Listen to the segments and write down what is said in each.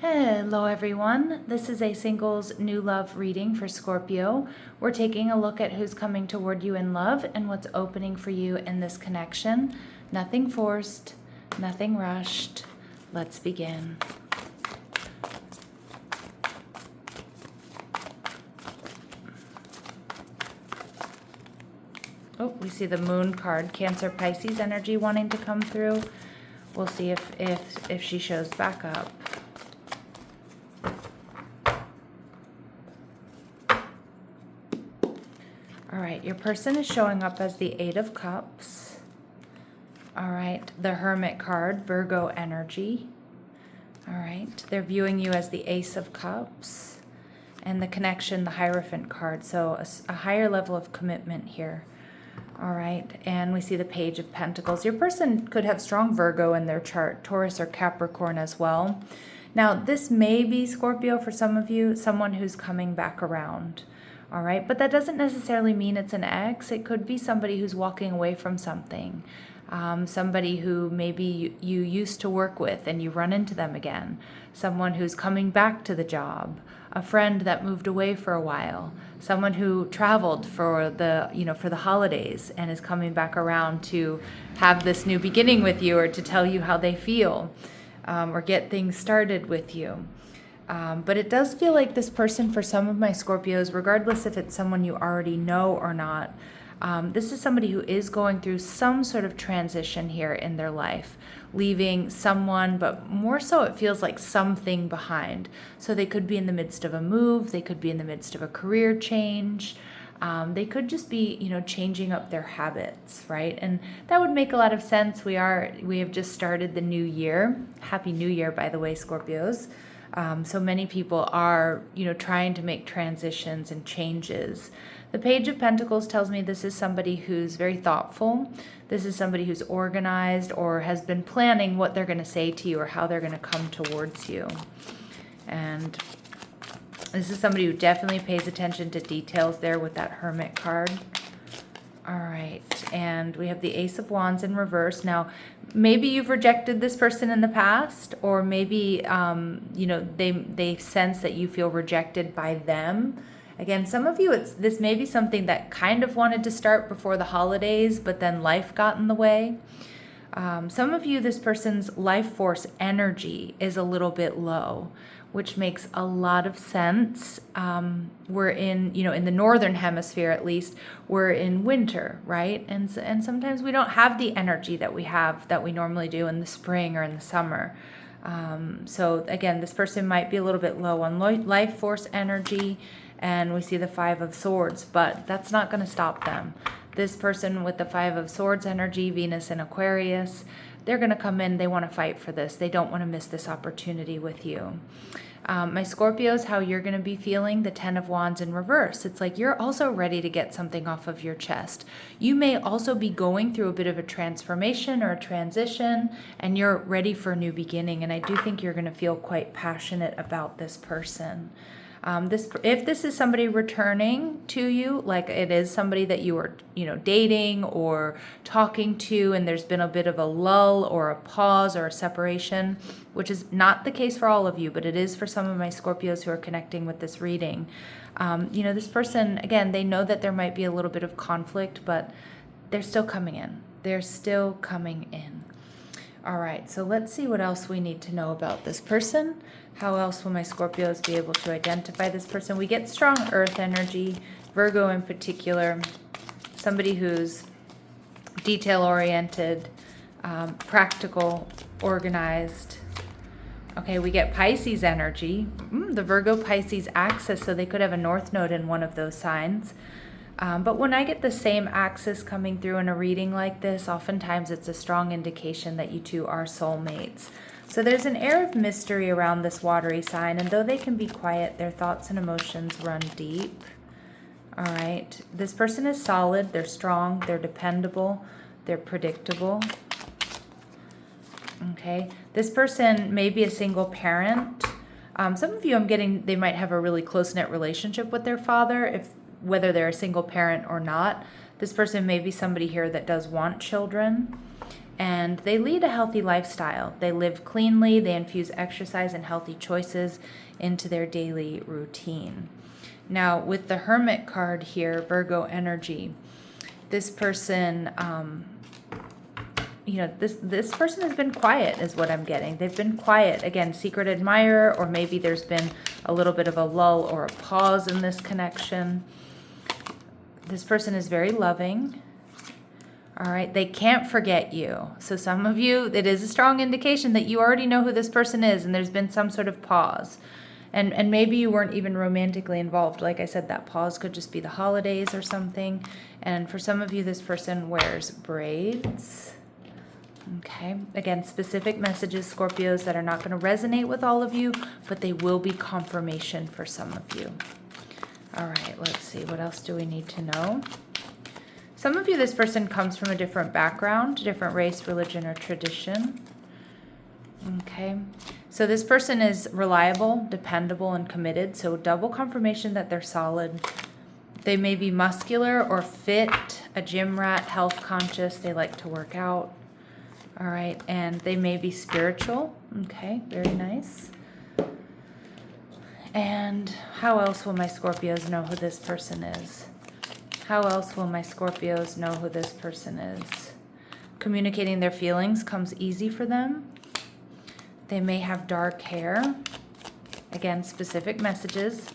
Hello everyone, this is a singles new love reading for Scorpio. We're taking a look at who's coming toward you in love and what's opening for you in this connection. Nothing forced, nothing rushed. Let's begin. Oh, we see the Moon card, Cancer Pisces energy wanting to come through. We'll see if she shows back up. All right, your person is showing up as the Eight of Cups. All right, the Hermit card, Virgo energy. All right, they're viewing you as the Ace of Cups. And the connection, the Hierophant card, so a higher level of commitment here. All right, and we see the Page of Pentacles. Your person could have strong Virgo in their chart, Taurus or Capricorn as well. Now, this may be, Scorpio, for some of you, someone who's coming back around. All right, but that doesn't necessarily mean it's an ex. It could be somebody who's walking away from something. Somebody who maybe you used to work with and you run into them again. Someone who's coming back to the job. A friend that moved away for a while. Someone who traveled for the holidays and is coming back around to have this new beginning with you or to tell you how they feel or get things started with you. But it does feel like this person, for some of my Scorpios, regardless if it's someone you already know or not, this is somebody who is going through some sort of transition here in their life, leaving someone, but more so it feels like something behind. So they could be in the midst of a move, they could be in the midst of a career change, they could just be, changing up their habits, right? And that would make a lot of sense. We have just started the new year. Happy New Year, by the way, Scorpios. So many people are, trying to make transitions and changes. The Page of Pentacles tells me this is somebody who's very thoughtful. This is somebody who's organized or has been planning what they're going to say to you or how they're going to come towards you. And this is somebody who definitely pays attention to details there with that Hermit card. All right, and we have the Ace of Wands in reverse. Now, maybe you've rejected this person in the past, or maybe, they sense that you feel rejected by them. Again, some of you, this may be something that kind of wanted to start before the holidays, but then life got in the way. Some of you, this person's life force energy is a little bit low, which makes a lot of sense. We're in the northern hemisphere, at least, we're in winter, right? And sometimes we don't have the energy that we normally do in the spring or in the summer. So again, this person might be a little bit low on life force energy, and we see the Five of Swords, but that's not going to stop them. This person with the Five of Swords energy, Venus in Aquarius, they're going to come in, they want to fight for this. They don't want to miss this opportunity with you. My Scorpios, how you're going to be feeling, the Ten of Wands in reverse. It's like you're also ready to get something off of your chest. You may also be going through a bit of a transformation or a transition, and you're ready for a new beginning. And I do think you're going to feel quite passionate about this person. If this is somebody returning to you, like it is somebody that you were, dating or talking to, and there's been a bit of a lull or a pause or a separation, which is not the case for all of you, but it is for some of my Scorpios who are connecting with this reading. This person, again, they know that there might be a little bit of conflict, but they're still coming in. They're still coming in. All right, so let's see what else we need to know about this person. How else will my Scorpios be able to identify this person? We get strong earth energy, Virgo in particular, somebody who's detail-oriented, practical, organized. Okay, we get Pisces energy, the Virgo-Pisces axis, so they could have a north node in one of those signs. But when I get the same axis coming through in a reading like this, oftentimes it's a strong indication that you two are soulmates. So there's an air of mystery around this watery sign, and though they can be quiet, their thoughts and emotions run deep. All right, this person is solid, they're strong, they're dependable, they're predictable. Okay, this person may be a single parent. Some of you, I'm getting, they might have a really close-knit relationship with their father, whether they're a single parent or not. This person may be somebody here that does want children. and they lead a healthy lifestyle. They live cleanly, they infuse exercise and healthy choices into their daily routine. Now, with the Hermit card here, Virgo energy, this person, this person has been quiet is what I'm getting. They've been quiet. Again, secret admirer, or maybe there's been a little bit of a lull or a pause in this connection. This person is very loving. All right, they can't forget you. So some of you, it is a strong indication that you already know who this person is, and there's been some sort of pause. And maybe you weren't even romantically involved. Like I said, that pause could just be the holidays or something. And for some of you, this person wears braids. Okay, again, specific messages, Scorpios, that are not going to resonate with all of you, but they will be confirmation for some of you. All right, let's see. What else do we need to know? Some of you, this person comes from a different background, different race, religion, or tradition. Okay, so this person is reliable, dependable, and committed. So double confirmation that they're solid. They may be muscular or fit, a gym rat, health conscious. They like to work out. All right, and they may be spiritual. Okay, very nice. And how else will my Scorpios know who this person is? How else will my Scorpios know who this person is? Communicating their feelings comes easy for them. They may have dark hair. Again, specific messages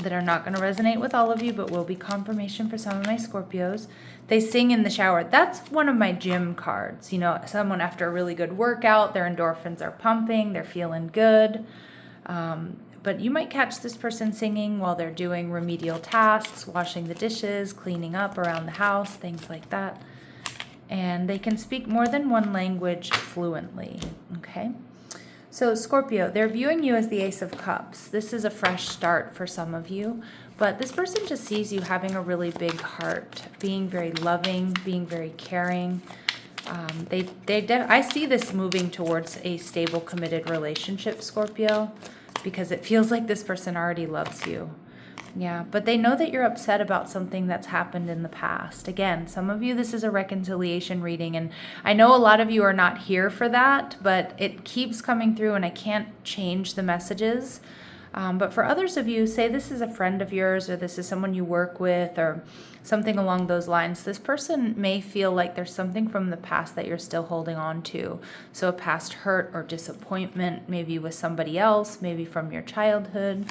that are not going to resonate with all of you, but will be confirmation for some of my Scorpios. They sing in the shower. That's one of my gym cards. You know, someone after a really good workout, their endorphins are pumping, they're feeling good. But you might catch this person singing while they're doing remedial tasks, washing the dishes, cleaning up around the house, things like that. And they can speak more than one language fluently, okay? So Scorpio, they're viewing you as the Ace of Cups. This is a fresh start for some of you, but this person just sees you having a really big heart, being very loving, being very caring. I see this moving towards a stable, committed relationship, Scorpio, because it feels like this person already loves you. Yeah, but they know that you're upset about something that's happened in the past. Again, some of you, this is a reconciliation reading, and I know a lot of you are not here for that, but it keeps coming through, and I can't change the messages. But for others of you, say this is a friend of yours, or this is someone you work with, or something along those lines. This person may feel like there's something from the past that you're still holding on to. So a past hurt or disappointment, maybe with somebody else, maybe from your childhood.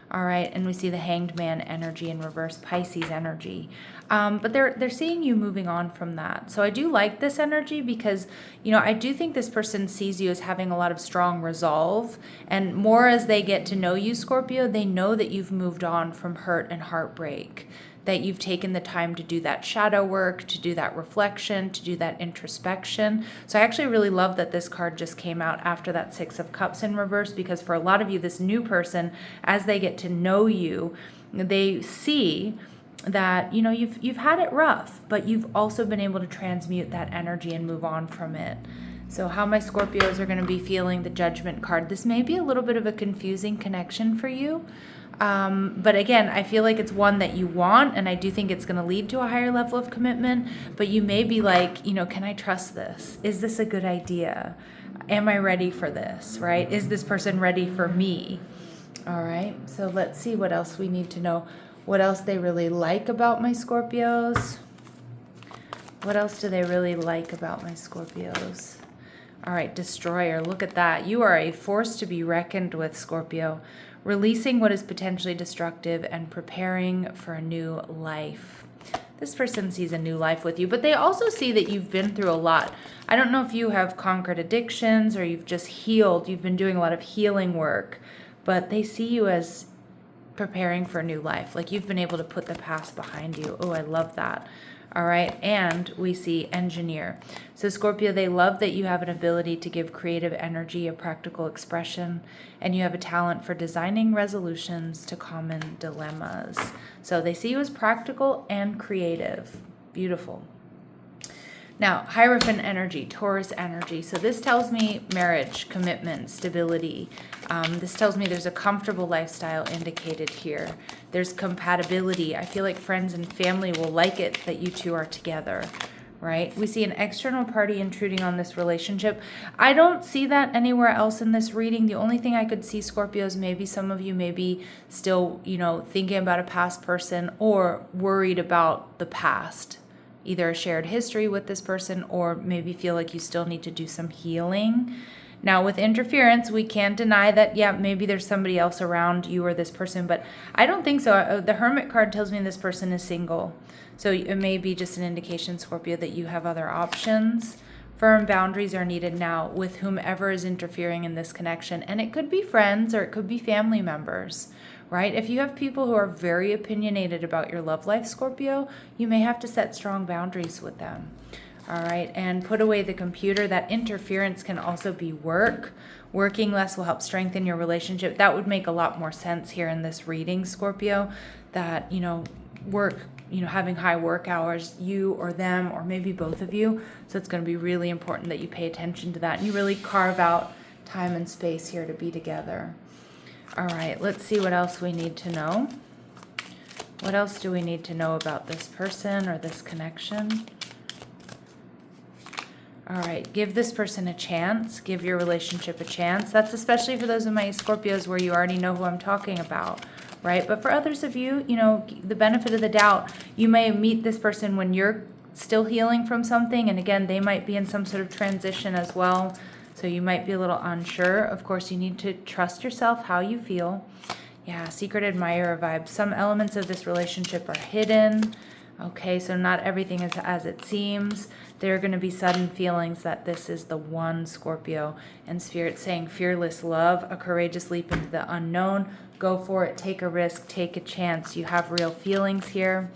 All right, and we see the Hanged Man energy in reverse, Pisces energy. But they're seeing you moving on from that. So I do like this energy because, you know, I do think this person sees you as having a lot of strong resolve. And more as they get to know you, Scorpio, they know that you've moved on from hurt and heartbreak, that you've taken the time to do that shadow work, to do that reflection, to do that introspection. So I actually really love that this card just came out after that Six of Cups in reverse, because for a lot of you, this new person, as they get to know you, they see that, you know, you've had it rough, but you've also been able to transmute that energy and move on from it. So how my Scorpios are going to be feeling the Judgment card. This may be a little bit of a confusing connection for you. But again, I feel like it's one that you want, and I do think it's going to lead to a higher level of commitment, but you may be like, you know, can I trust this? Is this a good idea? Am I ready for this, right? Is this person ready for me? All right, so let's see what else we need to know. What else they really like about my Scorpios? What else do they really like about my Scorpios? All right, Destroyer, look at that. You are a force to be reckoned with, Scorpio. Releasing what is potentially destructive and preparing for a new life. This person sees a new life with you, but they also see that you've been through a lot. I don't know if you have conquered addictions or you've just healed. You've been doing a lot of healing work, but they see you as preparing for a new life. Like you've been able to put the past behind you. Oh, I love that. All right, and we see Engineer. So Scorpio, they love that you have an ability to give creative energy a practical expression, and you have a talent for designing resolutions to common dilemmas. So they see you as practical and creative. Beautiful. Now, Hierophant energy, Taurus energy. So this tells me marriage, commitment, stability. This tells me there's a comfortable lifestyle indicated here. There's compatibility. I feel like friends and family will like it that you two are together, right? We see an external party intruding on this relationship. I don't see that anywhere else in this reading. The only thing I could see, Scorpio, is maybe some of you may be still, thinking about a past person or worried about the past, either a shared history with this person or maybe feel like you still need to do some healing. Now, with interference, we can't deny that, yeah, maybe there's somebody else around you or this person, but I don't think so. The Hermit card tells me this person is single. So it may be just an indication, Scorpio, that you have other options. Firm boundaries are needed now with whomever is interfering in this connection. And it could be friends or it could be family members, right? If you have people who are very opinionated about your love life, Scorpio, you may have to set strong boundaries with them. All right, and put away the computer. That interference can also be work. Working less will help strengthen your relationship. That would make a lot more sense here in this reading, Scorpio, that, work, having high work hours, you or them, or maybe both of you. So it's going to be really important that you pay attention to that and you really carve out time and space here to be together. All right, let's see what else we need to know. What else do we need to know about this person or this connection? All right, give this person a chance. Give your relationship a chance. That's especially for those of my Scorpios where you already know who I'm talking about, right? But for others of you, the benefit of the doubt, you may meet this person when you're still healing from something. And again, they might be in some sort of transition as well. So you might be a little unsure. Of course, you need to trust yourself, how you feel. Yeah, secret admirer vibe. Some elements of this relationship are hidden. Okay, so not everything is as it seems. There are going to be sudden feelings that this is the one, Scorpio. And Spirit saying fearless love, a courageous leap into the unknown. Go for it. Take a risk. Take a chance. You have real feelings here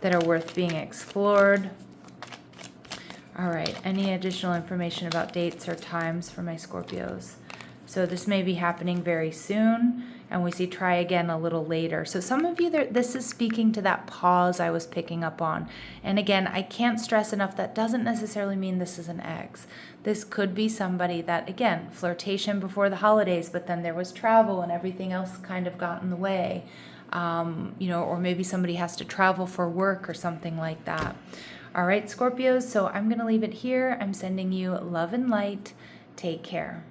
that are worth being explored. All right, any additional information about dates or times for my Scorpios? So this may be happening very soon. And we see try again a little later. So some of you, this is speaking to that pause I was picking up on. And again, I can't stress enough, that doesn't necessarily mean this is an ex. This could be somebody that, again, flirtation before the holidays, but then there was travel and everything else kind of got in the way. Or maybe somebody has to travel for work or something like that. All right, Scorpios, so I'm going to leave it here. I'm sending you love and light. Take care.